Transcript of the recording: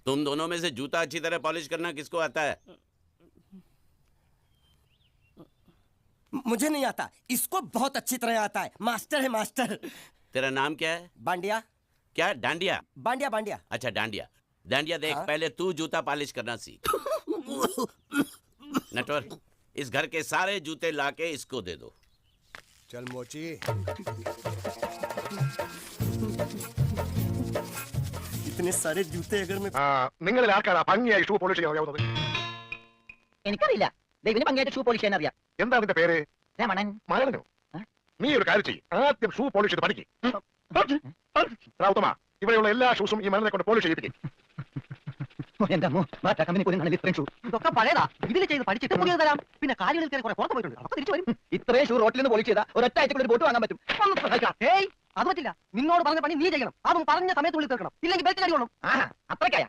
तुम दोनों में से जूता अच्छी तरह पॉलिश करना किसको आता है? मुझे नहीं आता, इसको बहुत अच्छी तरह आता है। मास्टर है मास्टर। तेरा नाम क्या है? बांडिया। क्या? डांडिया? बांडिया बांडिया। अच्छा डांडिया। डांडिया देख, हाँ? पहले तू जूता पॉलिश करना सीख। नटवर, इस घर के सारे जूते लाके इसको दे दो। चल मोची। इतने सारे जूते अगर मैं നിങ്ങളിൽ ആർക്കാണ് ഭംഗിയായി ഷൂ പോളിഷ് ചെയ്യാൻ അറിയാവുന്നത്? എനിക്കറിയില്ല. ദൈവത്തിന് ഭംഗിയായിട്ട് ഷൂ പോളിഷ് ചെയ്യാൻ അറിയാം. എന്താ നിന്റെ പേര്? രമണൻ. മരണനോ? നീ ഒരു കാര്യം ചെയ്യ്, ആദ്യം ഷൂ പോളിഷ് ചെയ്ത് പഠിക്കും. റാവുത്തമ്മ, ഇവിടെയുള്ള എല്ലാ ഷൂസും ഈ മരണനെ കൊണ്ട് പോളിഷ് ചെയ്യിപ്പിക്കും. എന്റെ അമ്മോ, മാറ്റാ കമ്പനി പോലും ഇത്രയും ഷൂ. ഇതൊക്കെ പഴയതാ. ഇതിൽ ചെയ്ത് പഠിച്ചിട്ട് പുതിയത് തരാം. പിന്നെ കാര്യങ്ങളിൽ കയറി കുറെ പുറത്ത് പോയിട്ടുണ്ട്. അപ്പൊ തിരിച്ചു വരും. ഇത്രയും ഷൂ റോട്ടിൽ നിന്ന് പോളിഷ് ചെയ്താൽ ഒരൊറ്റ ആഴ്ച ഒരു ബോട്ട് വാങ്ങാൻ പറ്റും. ഒന്ന് സഹായിക്കാം. ഏയ്, അത് പറ്റില്ല. നിന്നോട് പറഞ്ഞ പണി നീ ചെയ്യണം. അതും പറഞ്ഞ സമയത്തുള്ളിൽ തീർക്കണം. ഇല്ലെങ്കിൽ ബെൽറ്റ് അടികൊള്ളും. അത്രയ്ക്കായ